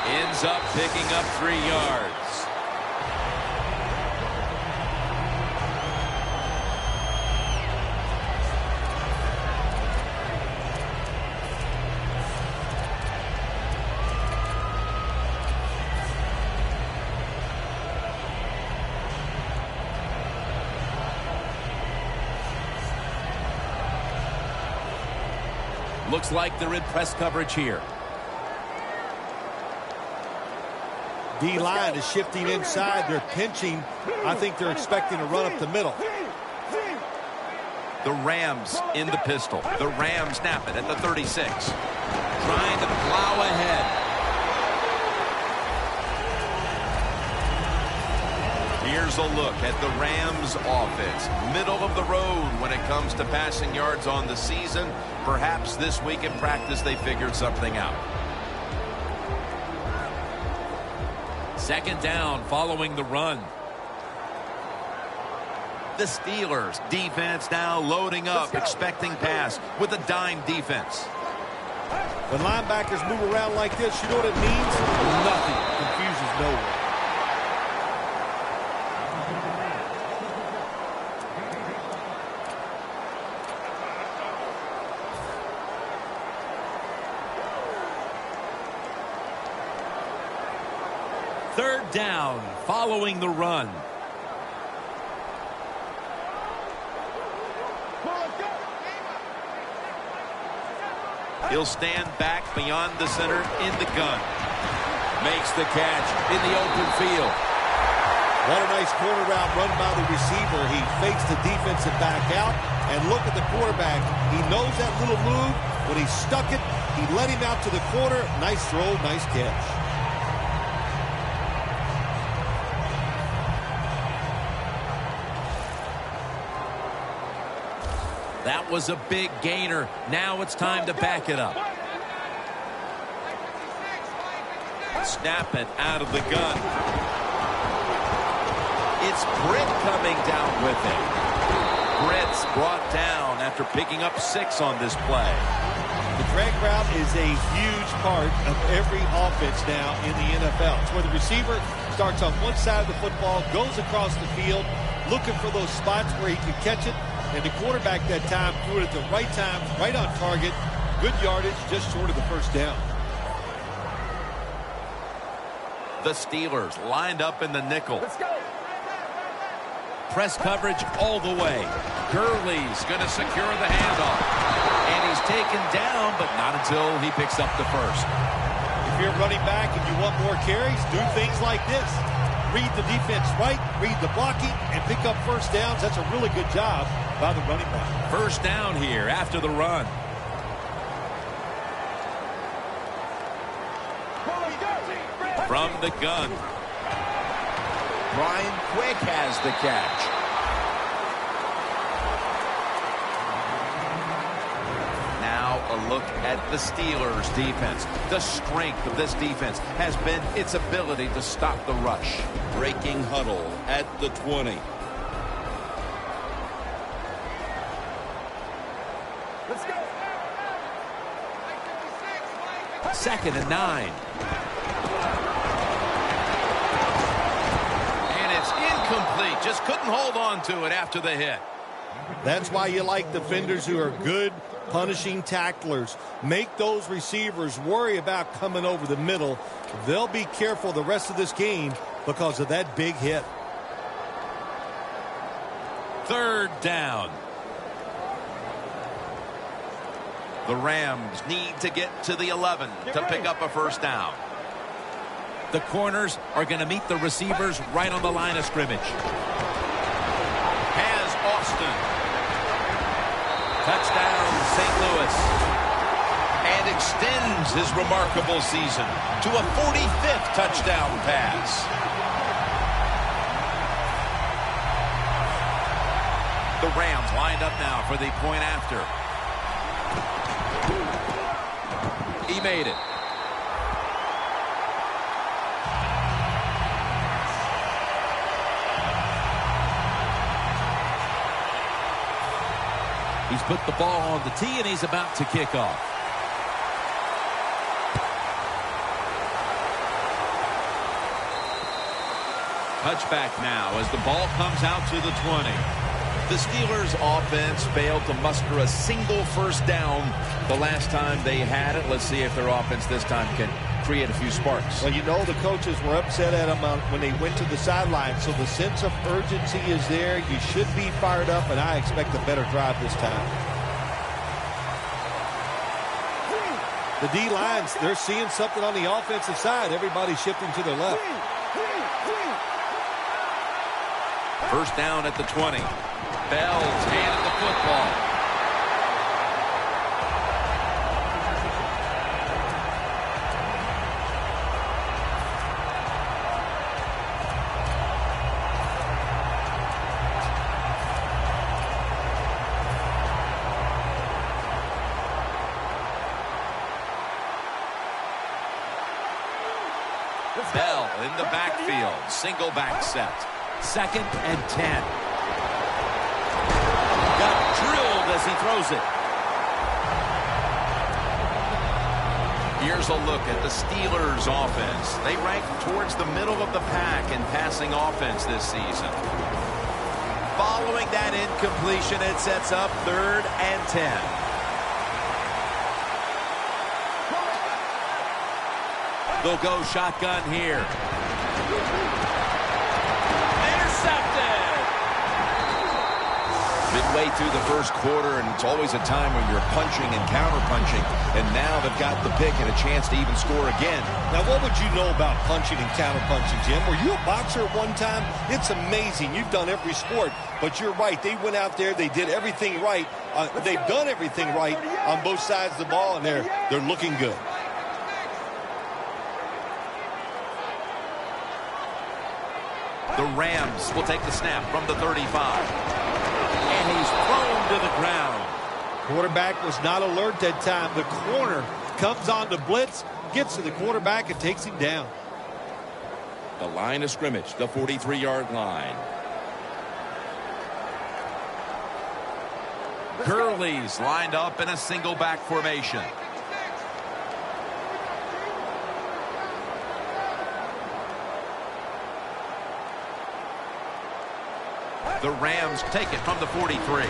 Ends up picking up 3 yards. Looks like they're in press coverage here. D-line is shifting inside. They're pinching. I think they're expecting to run up the middle. The Rams in the pistol. The Rams snap it at the 36. Trying to plow ahead. Here's a look at the Rams offense. Middle of the road when it comes to passing yards on the season. Perhaps this week in practice they figured something out. 2nd down following the run. The Steelers defense now loading up, expecting pass with a dime defense. When linebackers move around like this, you know what it means? Nothing. Confusion's nowhere. Third down following the run. He'll stand back beyond the center in the gun. Makes the catch in the open field. What a nice corner route run by the receiver. He fakes the defensive back out. And look at the quarterback. He knows that little move. When he stuck it, he let him out to the corner. Nice throw, nice catch. That was a big gainer. Now it's time to back it up. Snap it out of the gun. It's Britt coming down with it. Britt's brought down after picking up 6 on this play. The drag route is a huge part of every offense now in the NFL. It's where the receiver starts on one side of the football, goes across the field, looking for those spots where he can catch it, and the quarterback that time threw it at the right time, right on target. Good yardage, just short of the first down. The Steelers lined up in the nickel. Let's go. Press coverage all the way. Gurley's going to secure the handoff. And he's taken down, but not until he picks up the first. If you're running back and you want more carries, do things like this. Read the defense right, read the blocking, and pick up first downs. That's a really good job by the running back. First down here after the run. From the gun. Brian Quick has the catch. Now a look at the Steelers defense. The strength of this defense has been its ability to stop the rush. Breaking huddle at the 20. Let's go. 2nd and 9. Incomplete. Just couldn't hold on to it after the hit. That's why you like defenders who are good punishing tacklers. Make those receivers worry about coming over the middle. They'll be careful the rest of this game because of that big hit. 3rd down. The Rams need to get to the 11 to pick up a first down. The corners are going to meet the receivers right on the line of scrimmage. Has Austin. Touchdown, St. Louis. And extends his remarkable season to a 45th touchdown pass. The Rams lined up now for the point after. He made it. He's put the ball on the tee, and he's about to kick off. Touchback now as the ball comes out to the 20. The Steelers offense failed to muster a single first down the last time they had it. Let's see if their offense this time can create a few sparks. Well, you know the coaches were upset at them when they went to the sideline, so the sense of urgency is there. You should be fired up, and I expect a better drive this time. The D-lines, they're seeing something on the offensive side. Everybody's shifting to their left. First down at the 20. Bell's handed the football. Bell in the backfield. Single back set. 2nd and 10. Got drilled as he throws it. Here's a look at the Steelers offense. They rank towards the middle of the pack in passing offense this season. Following that incompletion, it sets up 3rd and 10. They'll go shotgun here. Intercepted. Midway through the first quarter, and it's always a time when you're punching and counter-punching, and now they've got the pick and a chance to even score again. Now, what would you know about punching and counter-punching, Jim? Were you a boxer at one time? It's amazing. You've done every sport, but you're right. They went out there. They did everything right. They've done everything right on both sides of the ball, and they're looking good. The Rams will take the snap from the 35. And he's thrown to the ground. Quarterback was not alert that time. The corner comes on the blitz, gets to the quarterback, and takes him down. The line of scrimmage, the 43-yard line. Gurley's lined up in a single back formation. The Rams take it from the 43.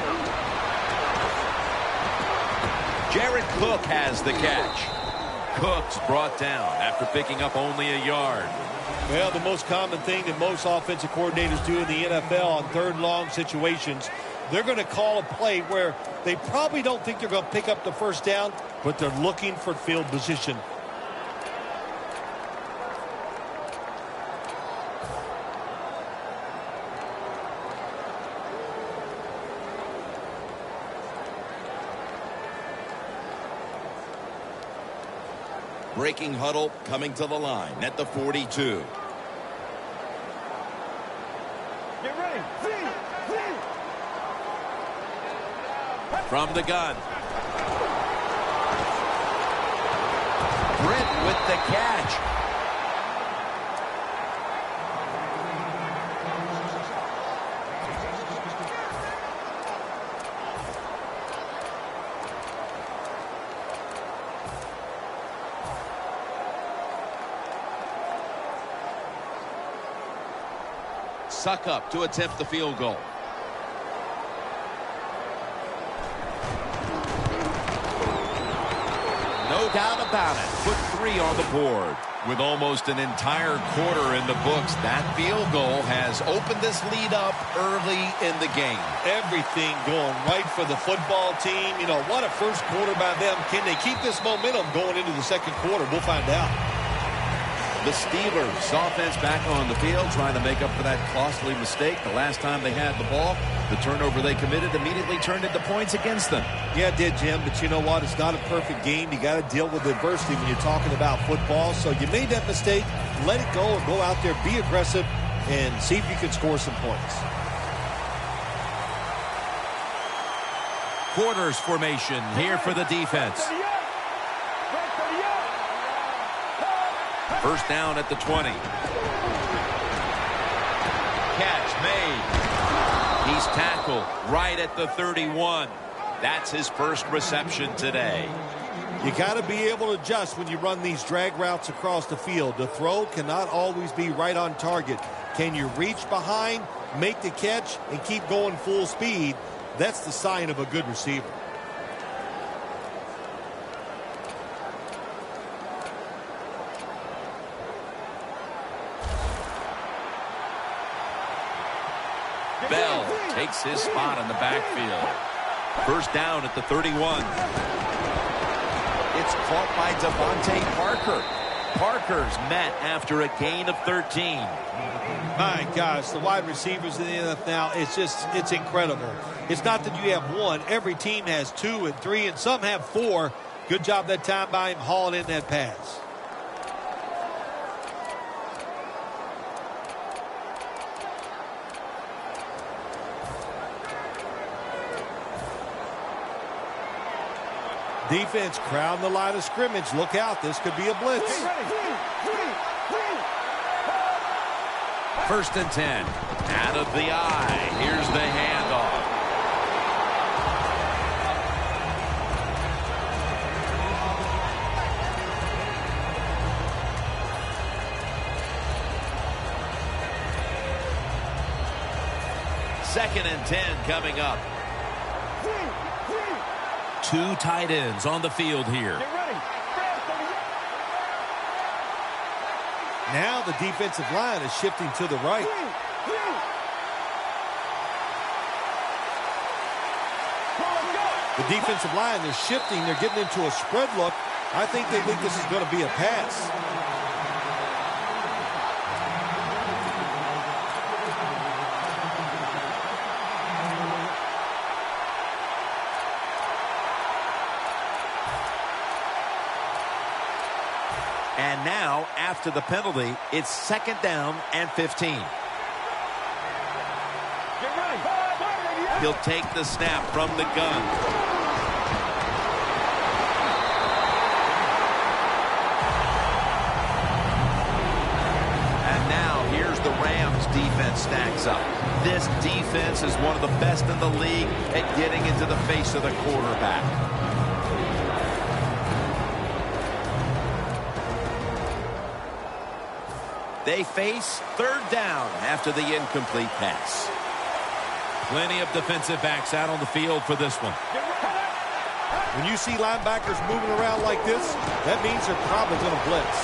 Jared Cook has the catch. Cook's brought down after picking up only a yard. Well, the most common thing that most offensive coordinators do in the NFL on third and long situations, they're going to call a play where they probably don't think they're going to pick up the first down, but they're looking for field position. Breaking huddle coming to the line at the 42. Get ready. From the gun. Britt with the catch. Succop to attempt the field goal. No doubt about it. Put 3 on the board. With almost an entire quarter in the books, that field goal has opened this lead up early in the game. Everything going right for the football team. You know, what a first quarter by them. Can they keep this momentum going into the second quarter? We'll find out. The Steelers offense back on the field trying to make up for that costly mistake. The last time they had the ball, the turnover they committed immediately turned into points against them. Yeah, it did, Jim, but you know what? It's not a perfect game. You got to deal with adversity when you're talking about football. So you made that mistake, let it go, and go out there, be aggressive, and see if you can score some points. Quarters formation here for the defense. First down at the 20. Catch made. He's tackled right at the 31. That's his first reception today. You got to be able to adjust when you run these drag routes across the field. The throw cannot always be right on target. Can you reach behind, make the catch, and keep going full speed? That's the sign of a good receiver. Bell takes his spot in the backfield. First down at the 31. It's caught by Devontae Parker. Parker's met after a gain of 13. My gosh, the wide receivers in the NFL now, it's incredible. It's not that you have one. Every team has 2 and 3, and some have 4. Good job that time by him hauling in that pass. Defense crowding the line of scrimmage. Look out. This could be a blitz. First and 10. Out of the eye. Here's the handoff. Second and 10 coming up. 2 tight ends on the field here. Now the defensive line is shifting to the right. The defensive line is shifting. They're getting into a spread look. I think they think this is going to be a pass. And now, after the penalty, it's second down and 15. He'll take the snap from the gun. Rams defense stacks up. This defense is one of the best in the league at getting into the face of the quarterback. They face third down after the incomplete pass. Plenty of defensive backs out on the field for this one. When you see linebackers moving around like this, that means they're probably going to blitz.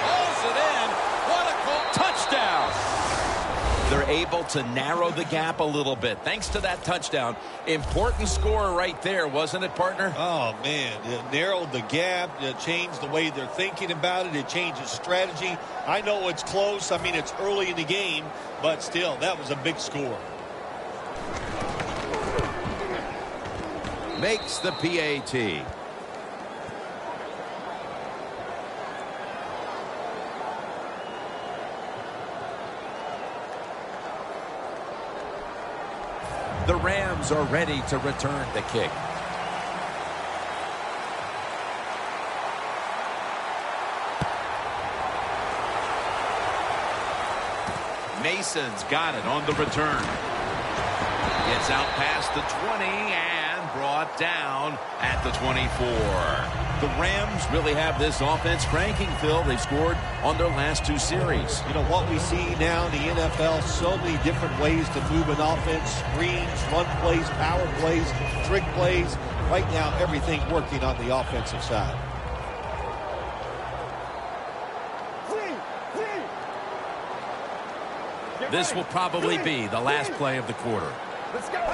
Pulls it in. What a call. Touchdown. They're able to narrow the gap a little bit thanks to that touchdown. Important score right there, wasn't it, partner? Oh, man. It narrowed the gap. It changed the way they're thinking about it. It changes strategy. I know it's close. I mean, it's early in the game, but still, that was a big score. Makes the PAT. The Rams are ready to return the kick. Mason's got it on the return. Gets out past the 20 and brought down at the 24. The Rams really have this offense cranking, Phil. They've scored on their last two series. You know, what we see now in the NFL, so many different ways to move an offense. Screens, run plays, power plays, trick plays. Right now, everything working on the offensive side. This will probably be the last play of the quarter.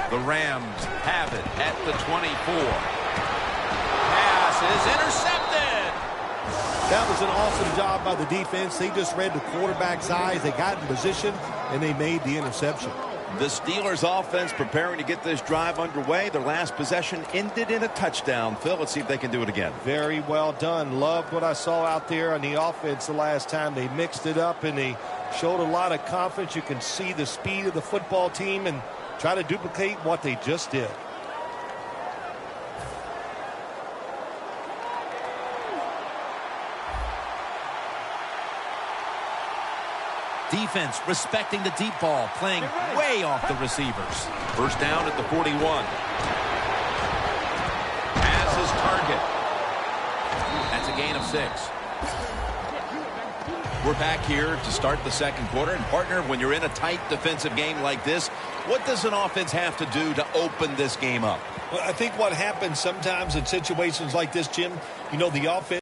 The Rams have it at the 24. Pass is intercepted. That was an awesome job by the defense. They just read the quarterback's eyes. They got in position, and they made the interception. The Steelers offense preparing to get this drive underway. Their last possession ended in a touchdown. Phil, let's see if they can do it again. Very well done. Loved what I saw out there on the offense the last time. They mixed it up, and they showed a lot of confidence. You can see the speed of the football team and try to duplicate what they just did. Defense respecting the deep ball, playing way off the receivers. First down at the 41. Has his target. That's a gain of 6. We're back here to start the second quarter. And, partner, when you're in a tight defensive game like this, what does an offense have to do to open this game up? Well, I think what happens sometimes in situations like this, Jim, you know, the offense